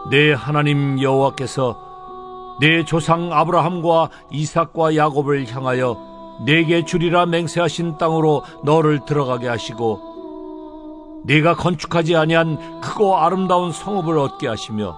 내 하나님 여호와께서 내 조상 아브라함과 이삭과 야곱을 향하여 내게 주리라 맹세하신 땅으로 너를 들어가게 하시고 네가 건축하지 아니한 크고 아름다운 성읍을 얻게 하시며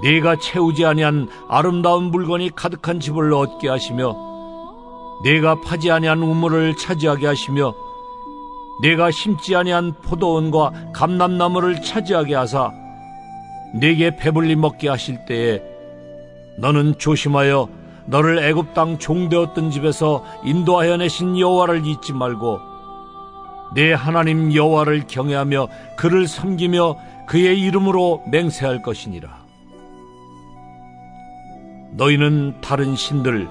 네가 채우지 아니한 아름다운 물건이 가득한 집을 얻게 하시며 네가 파지 아니한 우물을 차지하게 하시며 네가 심지 아니한 포도원과 감람나무를 차지하게 하사 네게 배불리 먹게 하실 때에 너는 조심하여 너를 애굽 땅 종되었던 집에서 인도하여 내신 여호와를 잊지 말고 내 하나님 여호와를 경외하며 그를 섬기며 그의 이름으로 맹세할 것이니라. 너희는 다른 신들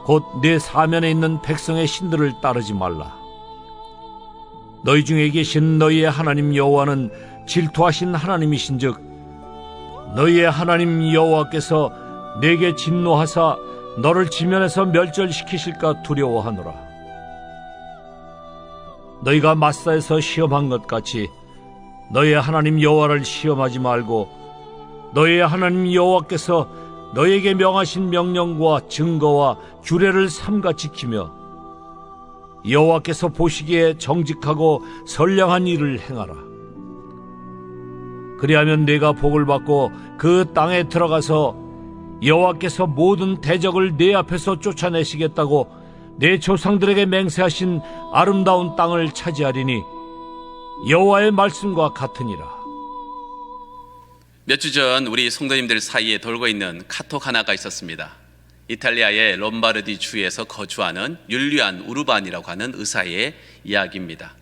곧 내 사면에 있는 백성의 신들을 따르지 말라. 너희 중에 계신 너희의 하나님 여호와는 질투하신 하나님이신즉 너희의 하나님 여호와께서 내게 진노하사 너를 지면에서 멸절시키실까 두려워하노라. 너희가 마사에서 시험한 것 같이 너희의 하나님 여호와를 시험하지 말고 너희의 하나님 여호와께서 너희에게 명하신 명령과 증거와 규례를 삼가 지키며 여호와께서 보시기에 정직하고 선량한 일을 행하라. 그리하면 네가 복을 받고 그 땅에 들어가서 여호와께서 모든 대적을 네 앞에서 쫓아내시겠다고 내 조상들에게 맹세하신 아름다운 땅을 차지하리니 여호와의 말씀과 같으니라. 몇 주 전 우리 성도님들 사이에 돌고 있는 카톡 하나가 있었습니다. 이탈리아의 롬바르디 주에서 거주하는 율리안 우르반이라고 하는 의사의 이야기입니다.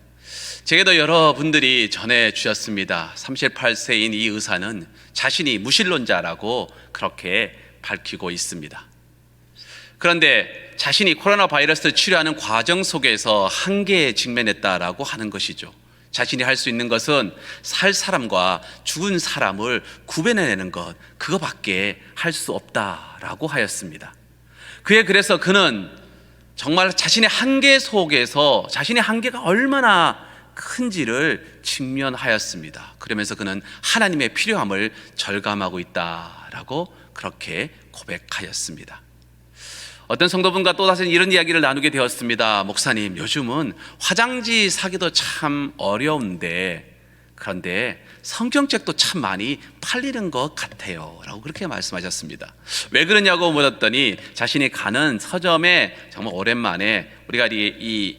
제게도 여러분들이 전해주셨습니다. 38세인 이 의사는 자신이 무신론자라고 그렇게 밝히고 있습니다. 그런데 자신이 코로나 바이러스를 치료하는 과정 속에서 한계에 직면했다라고 하는 것이죠. 자신이 할 수 있는 것은 살 사람과 죽은 사람을 구별해내는 것, 그거밖에 할 수 없다라고 하였습니다. 그래서 그는 정말 자신의 한계 속에서 자신의 한계가 얼마나 큰지를 직면하였습니다. 그러면서 그는 하나님의 필요함을 절감하고 있다라고 그렇게 고백하였습니다. 어떤 성도분과 또다시 이런 이야기를 나누게 되었습니다. 목사님, 요즘은 화장지 사기도 참 어려운데 그런데 성경책도 참 많이 팔리는 것 같아요 라고 그렇게 말씀하셨습니다. 왜 그러냐고 물었더니 자신이 가는 서점에 정말 오랜만에 우리가 이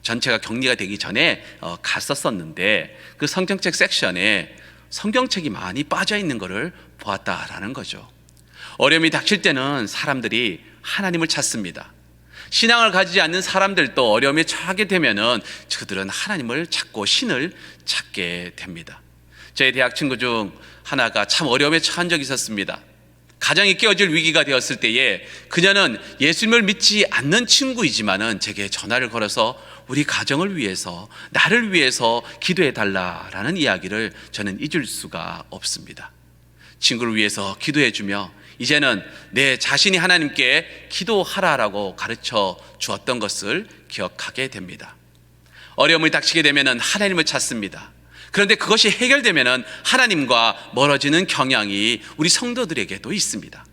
전체가 격리가 되기 전에 갔었었는데 그 성경책 섹션에 성경책이 많이 빠져 있는 것을 보았다라는 거죠. 어려움이 닥칠 때는 사람들이 하나님을 찾습니다. 신앙을 가지지 않는 사람들도 어려움에 처하게 되면은 그들은 하나님을 찾고 신을 찾게 됩니다. 저희 대학 친구 중 하나가 참 어려움에 처한 적이 있었습니다. 가정이 깨어질 위기가 되었을 때에 그녀는 예수님을 믿지 않는 친구이지만은 제게 전화를 걸어서 우리 가정을 위해서, 나를 위해서 기도해 달라라는 이야기를 저는 잊을 수가 없습니다. 친구를 위해서 기도해 주며 이제는 내 자신이 하나님께 기도하라라고 가르쳐 주었던 것을 기억하게 됩니다. 어려움이 닥치게 되면 하나님을 찾습니다. 그런데 그것이 해결되면 하나님과 멀어지는 경향이 우리 성도들에게도 있습니다.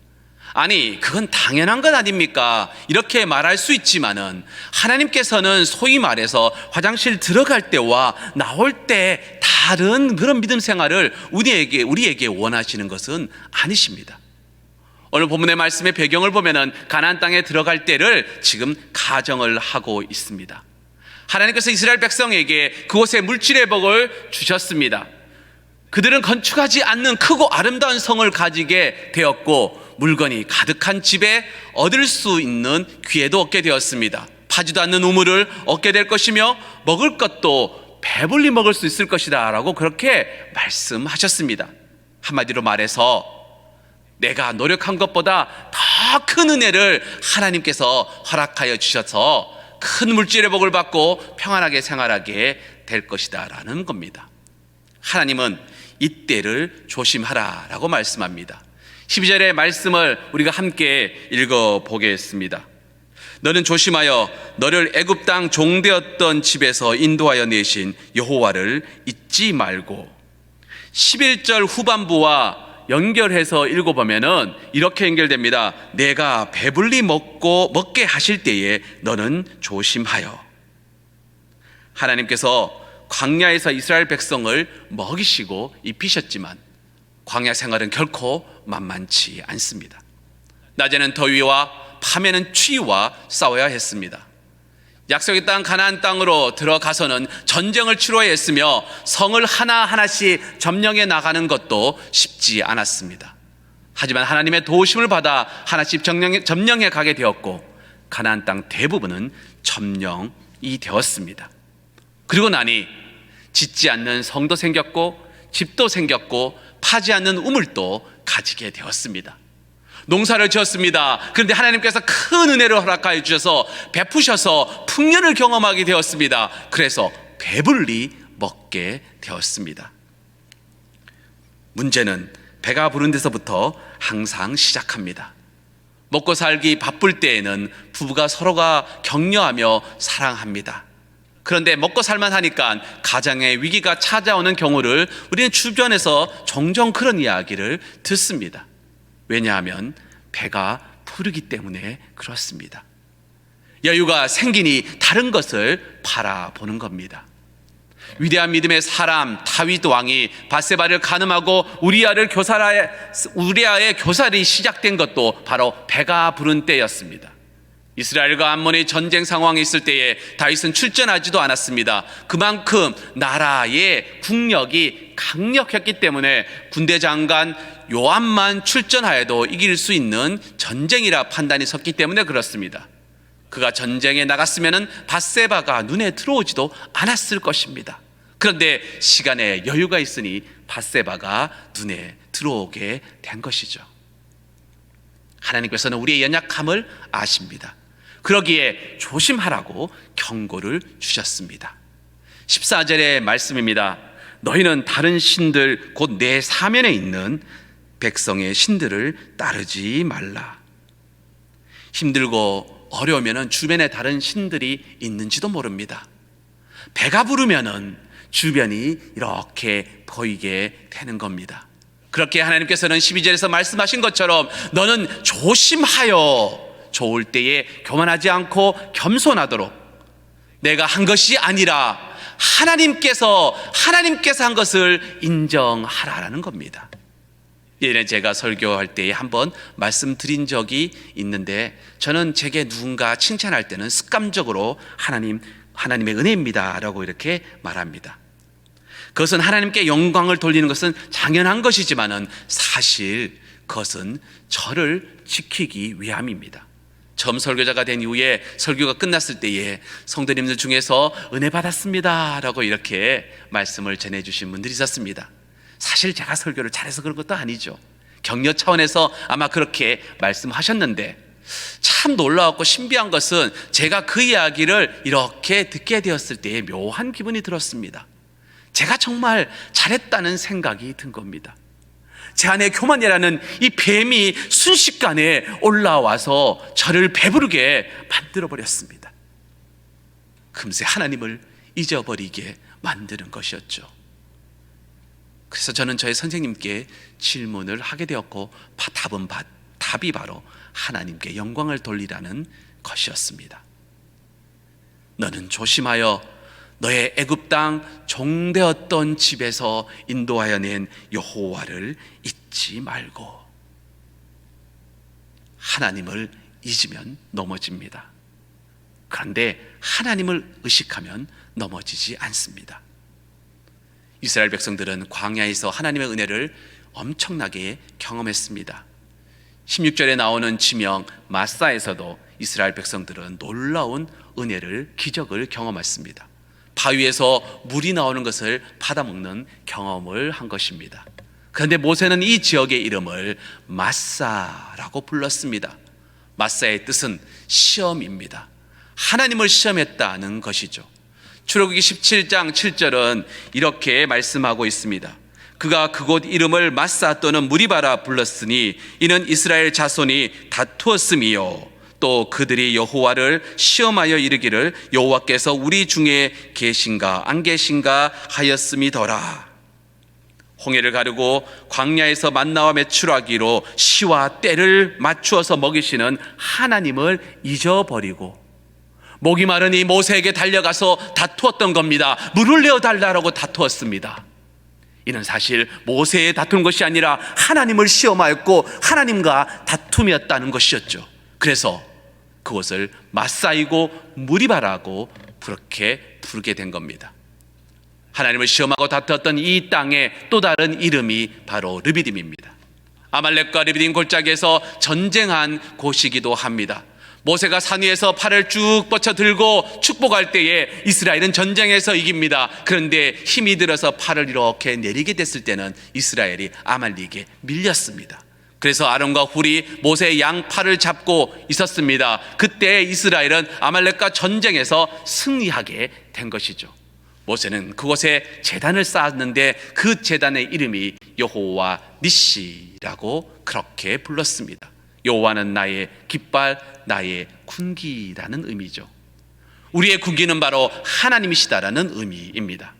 아니, 그건 당연한 것 아닙니까? 이렇게 말할 수 있지만은 하나님께서는 소위 말해서 화장실 들어갈 때와 나올 때 다른 그런 믿음 생활을 우리에게 원하시는 것은 아니십니다. 오늘 본문의 말씀의 배경을 보면은 가나안 땅에 들어갈 때를 지금 가정을 하고 있습니다. 하나님께서 이스라엘 백성에게 그곳에 물질의 복을 주셨습니다. 그들은 건축하지 않는 크고 아름다운 성을 가지게 되었고 물건이 가득한 집에 얻을 수 있는 기회도 얻게 되었습니다. 파지도 않는 우물을 얻게 될 것이며 먹을 것도 배불리 먹을 수 있을 것이다 라고 그렇게 말씀하셨습니다. 한마디로 말해서 내가 노력한 것보다 더 큰 은혜를 하나님께서 허락하여 주셔서 큰 물질의 복을 받고 평안하게 생활하게 될 것이다 라는 겁니다. 하나님은 이때를 조심하라 라고 말씀합니다. 12절의 말씀을 우리가 함께 읽어보겠습니다. 너는 조심하여 너를 애굽 땅 종되었던 집에서 인도하여 내신 여호와를 잊지 말고. 11절 후반부와 연결해서 읽어보면은 이렇게 연결됩니다. 내가 배불리 먹게 하실 때에 너는 조심하여. 하나님께서 광야에서 이스라엘 백성을 먹이시고 입히셨지만 광야 생활은 결코 만만치 않습니다. 낮에는 더위와 밤에는 추위와 싸워야 했습니다. 약속의 땅 가나안 땅으로 들어가서는 전쟁을 치러야 했으며 성을 하나하나씩 점령해 나가는 것도 쉽지 않았습니다. 하지만 하나님의 도우심을 받아 하나씩 점령해 가게 되었고 가나안 땅 대부분은 점령이 되었습니다. 그리고 나니 짓지 않는 성도 생겼고 집도 생겼고 파지 않는 우물도 가지게 되었습니다. 농사를 지었습니다. 그런데 하나님께서 큰 은혜를 허락하여 주셔서 베푸셔서 풍년을 경험하게 되었습니다. 그래서 배불리 먹게 되었습니다. 문제는 배가 부른 데서부터 항상 시작합니다. 먹고 살기 바쁠 때에는 부부가 서로가 격려하며 사랑합니다. 그런데 먹고 살만 하니까 가정의 위기가 찾아오는 경우를 우리는 주변에서 종종 그런 이야기를 듣습니다. 왜냐하면 배가 부르기 때문에 그렇습니다. 여유가 생기니 다른 것을 바라보는 겁니다. 위대한 믿음의 사람 다윗 왕이 밧세바를 간음하고 우리아의 교살이 시작된 것도 바로 배가 부른 때였습니다. 이스라엘과 암몬의 전쟁 상황이 있을 때에 다윗은 출전하지도 않았습니다. 그만큼 나라의 국력이 강력했기 때문에 군대 장관 요압만 출전하여도 이길 수 있는 전쟁이라 판단이 섰기 때문에 그렇습니다. 그가 전쟁에 나갔으면 밧세바가 눈에 들어오지도 않았을 것입니다. 그런데 시간에 여유가 있으니 밧세바가 눈에 들어오게 된 것이죠. 하나님께서는 우리의 연약함을 아십니다. 그러기에 조심하라고 경고를 주셨습니다. 14절의 말씀입니다. 너희는 다른 신들 곧 내 사면에 있는 백성의 신들을 따르지 말라. 힘들고 어려우면 주변에 다른 신들이 있는지도 모릅니다. 배가 부르면 주변이 이렇게 보이게 되는 겁니다. 그렇게 하나님께서는 12절에서 말씀하신 것처럼 너는 조심하여 좋을 때에 교만하지 않고 겸손하도록 내가 한 것이 아니라 하나님께서 한 것을 인정하라라는 겁니다. 예전에 제가 설교할 때에 한번 말씀드린 적이 있는데 저는 제게 누군가 칭찬할 때는 습관적으로 하나님의 은혜입니다 라고 이렇게 말합니다. 그것은 하나님께 영광을 돌리는 것은 당연한 것이지만은 사실 그것은 저를 지키기 위함입니다. 처음 설교자가 된 이후에 설교가 끝났을 때에 성도님들 중에서 은혜 받았습니다 라고 이렇게 말씀을 전해주신 분들이 있었습니다. 사실 제가 설교를 잘해서 그런 것도 아니죠. 격려 차원에서 아마 그렇게 말씀하셨는데 참 놀라웠고 신비한 것은 제가 그 이야기를 이렇게 듣게 되었을 때에 묘한 기분이 들었습니다. 제가 정말 잘했다는 생각이 든 겁니다. 제 안에 교만이라는 이 뱀이 순식간에 올라와서 저를 배부르게 만들어버렸습니다. 금세 하나님을 잊어버리게 만드는 것이었죠. 그래서 저는 저의 선생님께 질문을 하게 되었고 답이 바로 하나님께 영광을 돌리라는 것이었습니다. 너는 조심하여 너의 애굽 땅 종되었던 집에서 인도하여 낸 여호와를 잊지 말고. 하나님을 잊으면 넘어집니다. 그런데 하나님을 의식하면 넘어지지 않습니다. 이스라엘 백성들은 광야에서 하나님의 은혜를 엄청나게 경험했습니다. 16절에 나오는 지명 마사에서도 이스라엘 백성들은 놀라운 은혜를, 기적을 경험했습니다. 바위에서 물이 나오는 것을 받아먹는 경험을 한 것입니다. 그런데 모세는 이 지역의 이름을 마사라고 불렀습니다. 마사의 뜻은 시험입니다. 하나님을 시험했다는 것이죠. 출애굽기 17장 7절은 이렇게 말씀하고 있습니다. 그가 그곳 이름을 마사 또는 무리바라 불렀으니 이는 이스라엘 자손이 다투었음이요 또 그들이 여호와를 시험하여 이르기를 여호와께서 우리 중에 계신가 안 계신가 하였음이더라. 홍해를 가르고 광야에서 만나와 메추라기로 시와 때를 맞추어서 먹이시는 하나님을 잊어버리고 목이 마르니 모세에게 달려가서 다투었던 겁니다. 물을 내어달라고 다투었습니다. 이는 사실 모세의 다툰 것이 아니라 하나님을 시험하였고 하나님과 다툼이었다는 것이었죠. 그래서 그것을 마사이고 무리바라고 그렇게 부르게 된 겁니다. 하나님을 시험하고 다투었던 이 땅의 또 다른 이름이 바로 르비딤입니다. 아말렉과 르비딤 골짜기에서 전쟁한 곳이기도 합니다. 모세가 산 위에서 팔을 쭉 뻗쳐 들고 축복할 때에 이스라엘은 전쟁에서 이깁니다. 그런데 힘이 들어서 팔을 이렇게 내리게 됐을 때는 이스라엘이 아말렉에 밀렸습니다. 그래서 아론과 훌이 모세의 양팔을 잡고 있었습니다. 그때 이스라엘은 아말렉과 전쟁에서 승리하게 된 것이죠. 모세는 그곳에 제단을 쌓았는데 그 제단의 이름이 여호와 니시라고 그렇게 불렀습니다. 여호와는 나의 깃발, 나의 군기라는 의미죠. 우리의 군기는 바로 하나님이시다라는 의미입니다.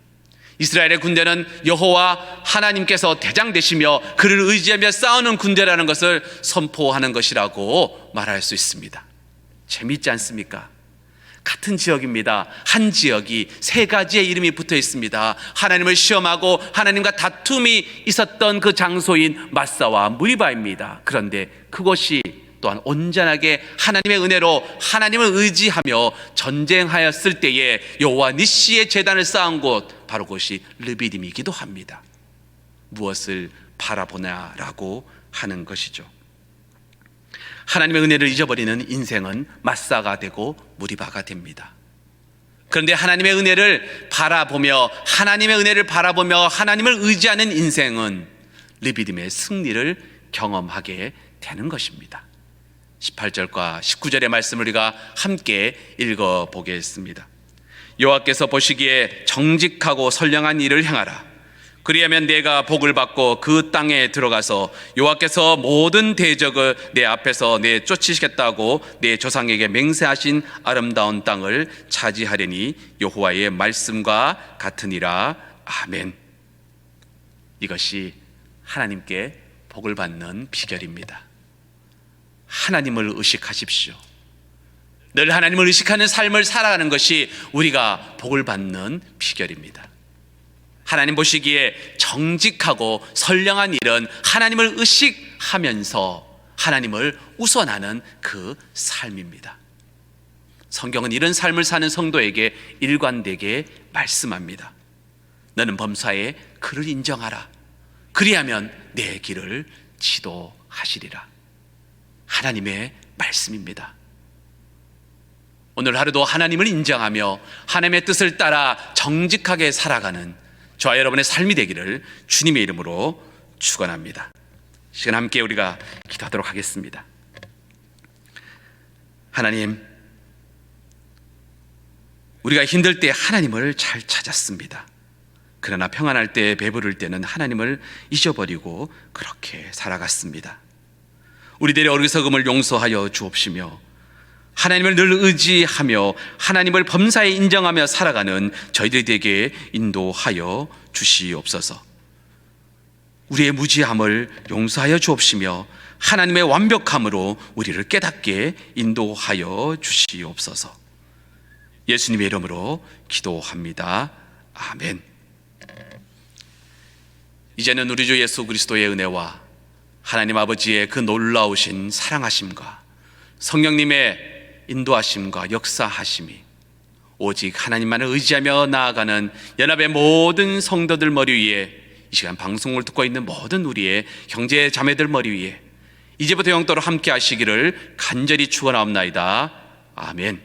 이스라엘의 군대는 여호와 하나님께서 대장 되시며 그를 의지하며 싸우는 군대라는 것을 선포하는 것이라고 말할 수 있습니다. 재미있지 않습니까? 같은 지역입니다. 한 지역이 세 가지의 이름이 붙어 있습니다. 하나님을 시험하고 하나님과 다툼이 있었던 그 장소인 마사와 무리바입니다. 그런데 그것이 또한 온전하게 하나님의 은혜로 하나님을 의지하며 전쟁하였을 때에 여호와 니시의 제단을 쌓은 곳, 바로 그것이 르비딤이기도 합니다. 무엇을 바라보냐라고 하는 것이죠. 하나님의 은혜를 잊어버리는 인생은 마사가 되고 무리바가 됩니다. 그런데 하나님의 은혜를 바라보며 하나님을 의지하는 인생은 르비딤의 승리를 경험하게 되는 것입니다. 18절과 19절의 말씀을 우리가 함께 읽어보겠습니다. 여호와께서 보시기에 정직하고 선량한 일을 행하라. 그리하면 내가 복을 받고 그 땅에 들어가서 여호와께서 모든 대적을 내 앞에서 내쫓으시겠다고 내 조상에게 맹세하신 아름다운 땅을 차지하려니 여호와의 말씀과 같으니라. 아멘. 이것이 하나님께 복을 받는 비결입니다. 하나님을 의식하십시오. 늘 하나님을 의식하는 삶을 살아가는 것이 우리가 복을 받는 비결입니다. 하나님 보시기에 정직하고 선량한 일은 하나님을 의식하면서 하나님을 우선하는 그 삶입니다. 성경은 이런 삶을 사는 성도에게 일관되게 말씀합니다. 너는 범사에 그를 인정하라. 그리하면 내 길을 지도하시리라. 하나님의 말씀입니다. 오늘 하루도 하나님을 인정하며 하나님의 뜻을 따라 정직하게 살아가는 저와 여러분의 삶이 되기를 주님의 이름으로 축원합니다. 시간 함께 우리가 기도하도록 하겠습니다. 하나님, 우리가 힘들 때 하나님을 잘 찾았습니다. 그러나 평안할 때, 배부를 때는 하나님을 잊어버리고 그렇게 살아갔습니다. 우리들의 어리석음을 용서하여 주옵시며 하나님을 늘 의지하며 하나님을 범사에 인정하며 살아가는 저희들이 되게 인도하여 주시옵소서. 우리의 무지함을 용서하여 주옵시며 하나님의 완벽함으로 우리를 깨닫게 인도하여 주시옵소서. 예수님의 이름으로 기도합니다. 아멘. 이제는 우리 주 예수 그리스도의 은혜와 하나님 아버지의 그 놀라우신 사랑하심과 성령님의 인도하심과 역사하심이 오직 하나님만을 의지하며 나아가는 연합의 모든 성도들 머리 위에, 이 시간 방송을 듣고 있는 모든 우리의 형제 자매들 머리 위에 이제부터 영토로 함께 하시기를 간절히 축원하옵나이다. 아멘.